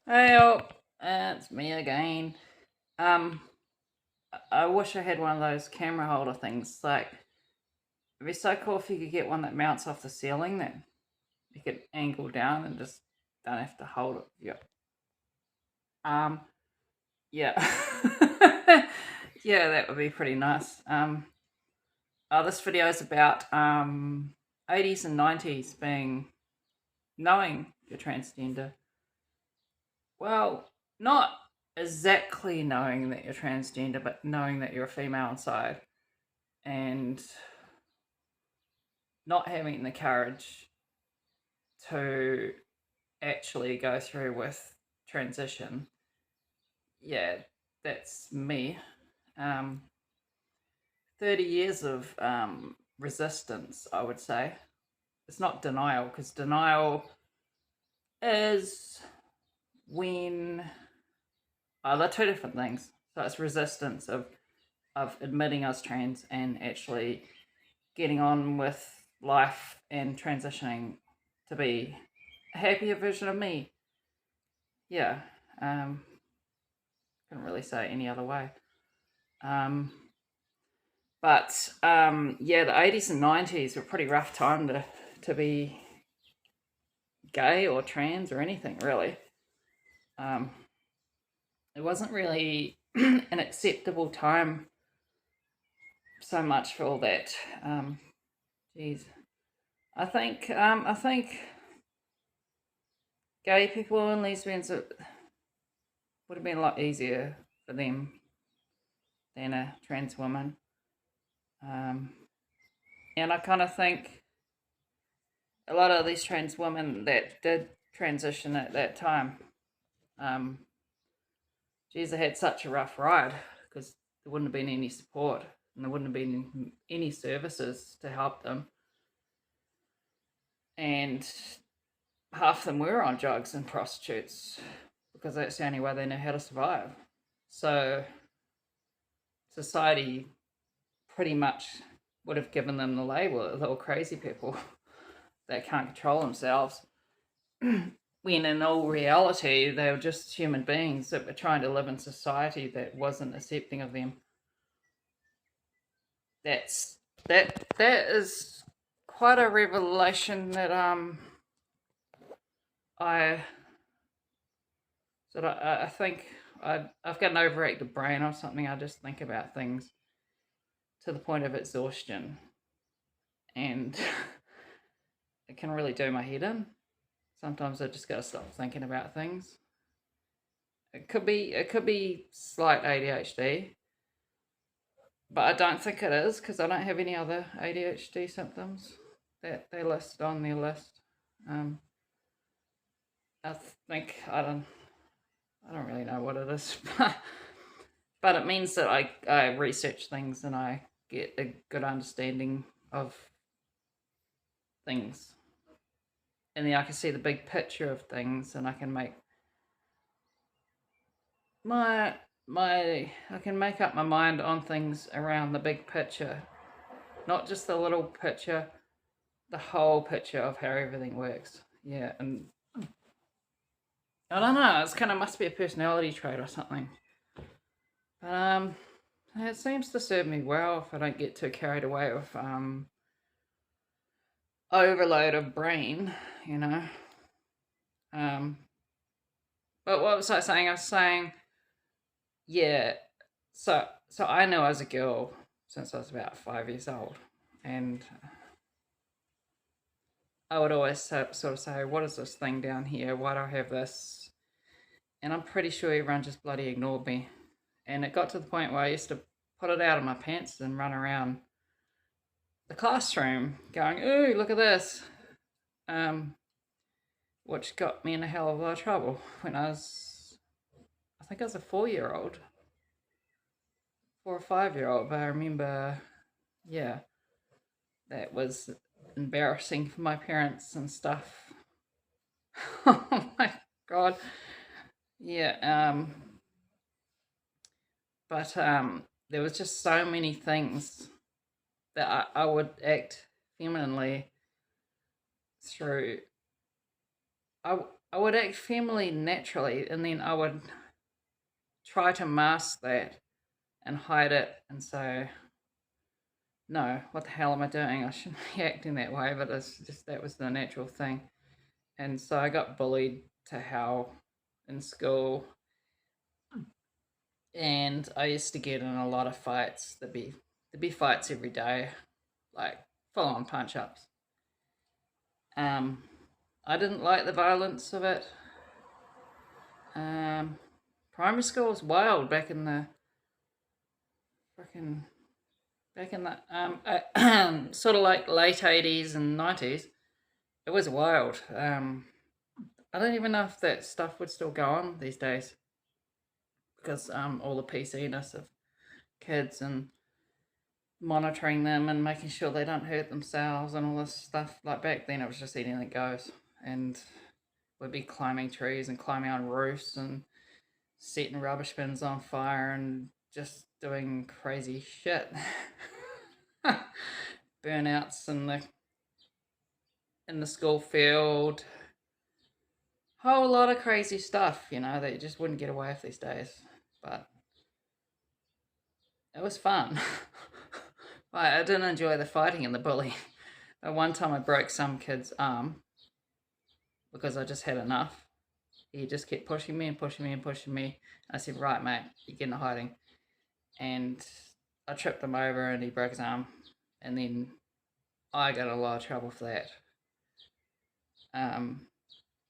Hey, it's me again. Um, I wish I had one of those camera holder things. Like, it'd be so cool if you could get one that mounts off the ceiling that you could angle down and just don't have to hold it. Yeah. Um, yeah. Yeah, that would be pretty nice. This video is about 80s and 90s being knowing you're transgender. Well, not exactly knowing that you're transgender, but knowing that you're a female inside and not having the courage to actually go through with transition. Yeah, that's me. Um, 30 years of resistance, I would say. It's not denial, because denial is when they're two different things. So it's resistance of admitting I was trans and actually getting on with life and transitioning to be a happier version of me. Yeah, couldn't really say it any other way. Yeah, the 80s and 90s were a pretty rough time to be gay or trans or anything, really. It wasn't really an acceptable time so much for all that. Geez, I think gay people and lesbians would have been a lot easier for them than a trans woman. And I kind of think a lot of these trans women that did transition at that time, geez, they had such a rough ride because there wouldn't have been any support and there wouldn't have been any services to help them. And half of them were on drugs and prostitutes because that's the only way they know how to survive. So society pretty much would have given them the label. They were crazy people that can't control themselves. When in all reality, they were just human beings that were trying to live in society that wasn't accepting of them. That is quite a revelation that I I think I've got an overactive brain or something. I just think about things to the point of exhaustion, and it can really do my head in. Sometimes I just got to stop thinking about things. It could be slight ADHD, but I don't think it is because I don't have any other ADHD symptoms that they listed on their list. Um, I think I don't really know what it is, but it means that I research things and I get a good understanding of things, and then I can see the big picture of things, and I can make my I can make up my mind on things around the big picture, not just the little picture, the whole picture of how everything works. Yeah, and I don't know, it's kind of must be a personality trait or something. But it seems to serve me well if I don't get too carried away with overload of brain, you know. Um, but what was I saying? I was saying, yeah. So I know as a girl since I was about 5 years old, and I would always sort of say, "What is this thing down here? Why do I have this?" And I'm pretty sure everyone just bloody ignored me. And it got to the point where I used to put it out of my pants and run around the classroom going, "Ooh, look at this," which got me in a hell of a lot of trouble when I think I was a 4 year old, 4 or 5 year old. But I remember, yeah, that was embarrassing for my parents and stuff. Oh my god, yeah. But there was just so many things that I would act femininely through. I would act feminine naturally, and then I would try to mask that and hide it and say, no, what the hell am I doing? I shouldn't be acting that way, but it's just that was the natural thing. And so I got bullied to hell in school, and I used to get in a lot of fights. There'd be fights every day, like full on punch ups. Um, I didn't like the violence of it. Um, Primary school was wild back in the fucking back in the sort of like late 80s and 90s. It was wild. I don't even know if that stuff would still go on these days because all the PC-ness of kids and monitoring them and making sure they don't hurt themselves and all this stuff. Like back then, it was just anything goes, and we'd be climbing trees and climbing on roofs and setting rubbish bins on fire and just doing crazy shit. Burnouts in the school field. Whole lot of crazy stuff, that you just wouldn't get away with these days. But it was fun. But I didn't enjoy the fighting and the bullying. At one time I broke some kid's arm because I just had enough. He just kept pushing me and pushing me and pushing me. I said, right, mate, you're getting hiding. And I tripped him over and he broke his arm. And then I got a lot of trouble for that.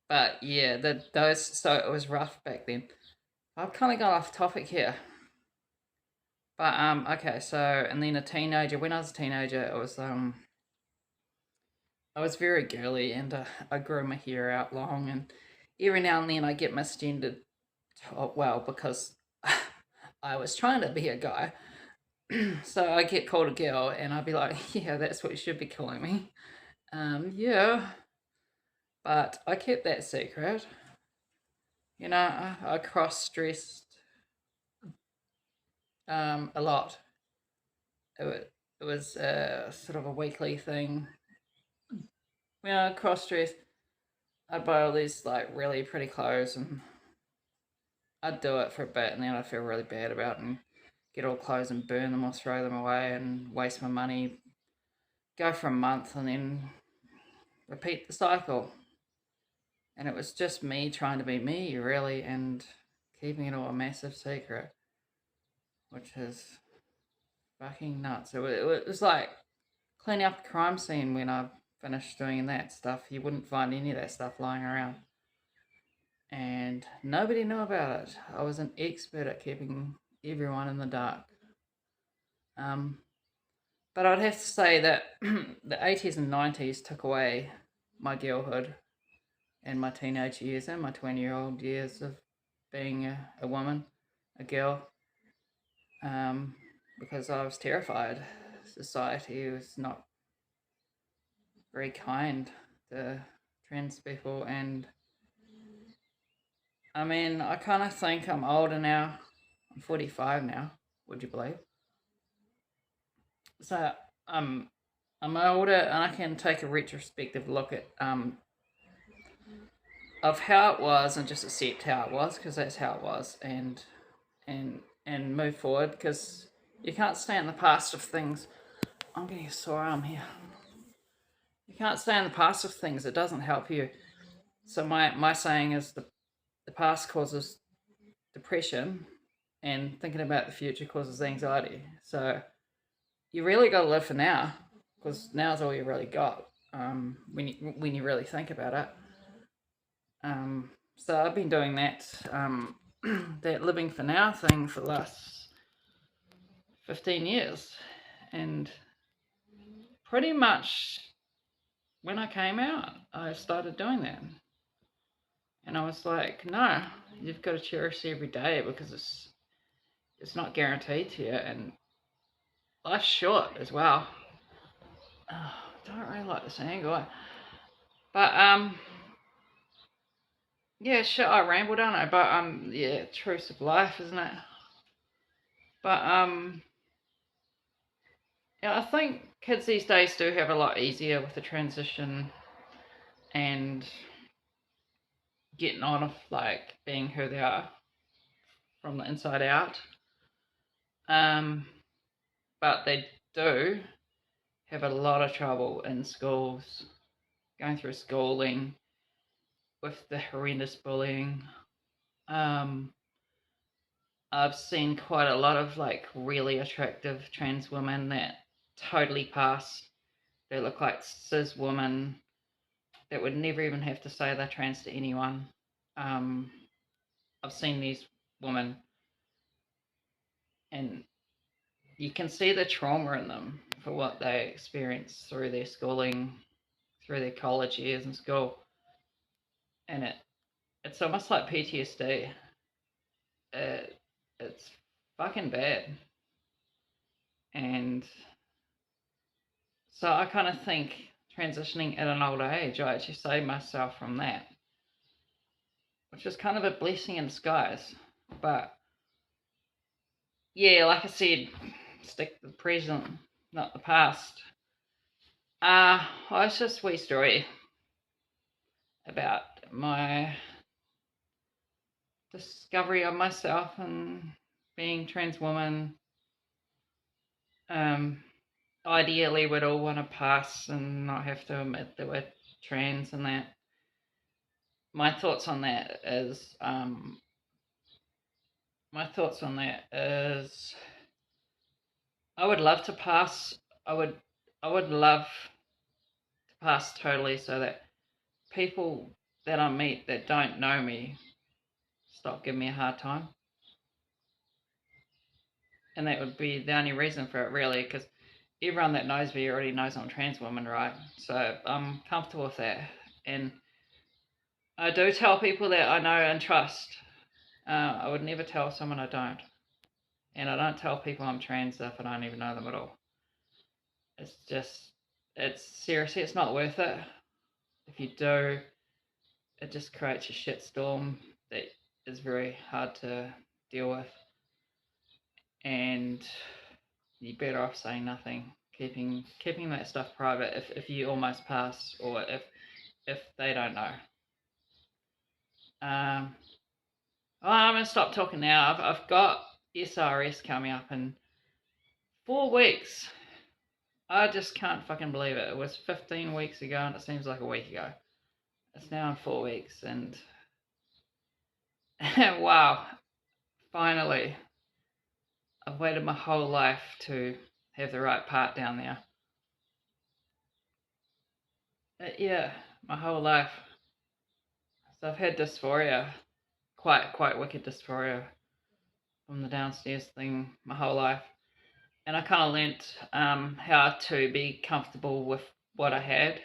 But yeah, so it was rough back then. I've kind of got off topic here. But okay, so and then a teenager. When I was a teenager, it was I was very girly, and I grew my hair out long, and every now and then I get misgendered. Well, because I was trying to be a guy, so I get called a girl, and I'd be like, yeah, that's what you should be calling me. Yeah, but I kept that secret. I cross-dressed a lot. It was sort of a weekly thing. When I cross-dressed, I'd buy all these like really pretty clothes, and I'd do it for a bit, and then I'd feel really bad about it and get all clothes and burn them or throw them away and waste my money. Go for a month and then repeat the cycle. And it was just me trying to be me, really, and keeping it all a massive secret, which is fucking nuts. It was like cleaning up a crime scene when I finished doing that stuff. You wouldn't find any of that stuff lying around. And nobody knew about it. I was an expert at keeping everyone in the dark. But I'd have to say that the 80s and 90s took away my girlhood and my teenage years and my 20-year-old years of being a woman, a girl, because I was terrified. Society was not very kind to trans people, and I mean, I kind of think I'm older now. I'm 45 now, would you believe? So I'm older, and I can take a retrospective look at of how it was and just accept how it was, because that's how it was, and move forward, because you can't stay in the past of things. I'm getting a sore arm here. You can't stay in the past of things. It doesn't help you. So my saying is the past causes depression, and thinking about the future causes anxiety. So you really got to live for now, because now's all you really got. When you really think about it. So I've been doing that that living for now thing for the last 15 years, and pretty much when I came out, I started doing that, and I was like, no, you've got to cherish every day, because it's not guaranteed to you, and life's short as well. I don't really like this angle, but yeah, shit, I rambled, don't I? But yeah, truth of life, isn't it? But yeah, I think kids these days do have a lot easier with the transition, and getting on of like being who they are from the inside out. But they do have a lot of trouble in schools, going through schooling with the horrendous bullying. I've seen quite a lot of like really attractive trans women that totally pass. They look like cis women that would never even have to say they're trans to anyone. I've seen these women, and you can see the trauma in them for what they experience through their schooling, through their college years in school, and it's almost like PTSD. It's fucking bad, and so I kind of think transitioning at an older age, I actually saved myself from that, which is kind of a blessing in disguise. But yeah, like I said, stick to the present, not the past. It's just a wee story about my discovery of myself and being trans woman. Ideally, we'd all want to pass and not have to admit that we're trans and that. My thoughts on that is, I would love to pass. I would love to pass totally, so that people that I meet that don't know me stop giving me a hard time. And that would be the only reason for it, really, because everyone that knows me already knows I'm a trans woman, right? So I'm comfortable with that. And I do tell people that I know and trust. I would never tell someone I don't. And I don't tell people I'm trans if I don't even know them at all. Seriously, it's not worth it. If you do, it just creates a shitstorm that is very hard to deal with. And you're better off saying nothing, keeping that stuff private if you almost pass, or if they don't know. I'm gonna stop talking now. I've got SRS coming up in 4 weeks. I just can't fucking believe it. It was 15 weeks ago and it seems like a week ago. It's now in 4 weeks, and wow, finally. I've waited my whole life to have the right part down there. Yeah, my whole life. So I've had dysphoria, quite wicked dysphoria from the downstairs thing my whole life. And I kind of learnt how to be comfortable with what I had,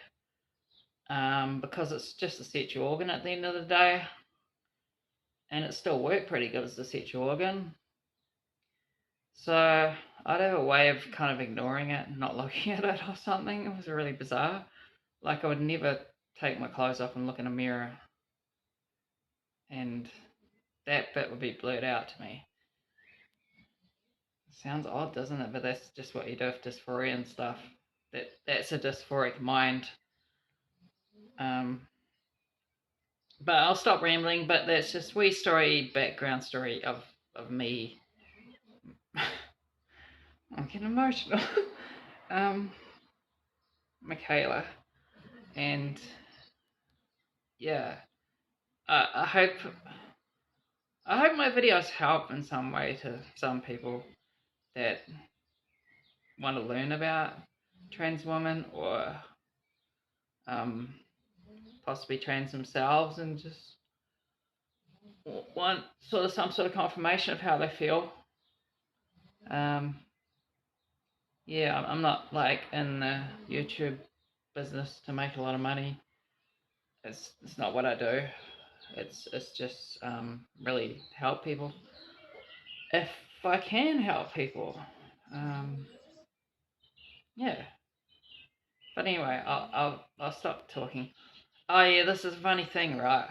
because it's just a sexual organ at the end of the day, and it still worked pretty good as a sexual organ. So I'd have a way of kind of ignoring it and not looking at it or something. It was really bizarre. Like I would never take my clothes off and look in a mirror, and that bit would be blurred out to me. Sounds odd, doesn't it? But that's just what you do with dysphoria and stuff. That's a dysphoric mind. But I'll stop rambling. But that's just wee story, background story of me. I'm getting emotional. Michaela, and yeah, I hope my videos help in some way to some people that want to learn about trans women, or possibly trans themselves, and just want some sort of confirmation of how they feel. Yeah, I'm not like in the YouTube business to make a lot of money. It's not what I do. It's just really help people if I can help people. Yeah. But anyway, I'll stop talking. Oh yeah, this is a funny thing, right?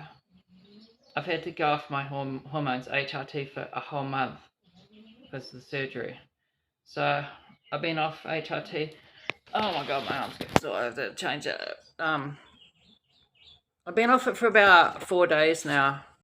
I've had to go off my hormones, HRT, for a whole month because of the surgery. So I've been off HRT. Oh my god, my arms get sore. I have to change it. I've I've been off it for about 4 days now.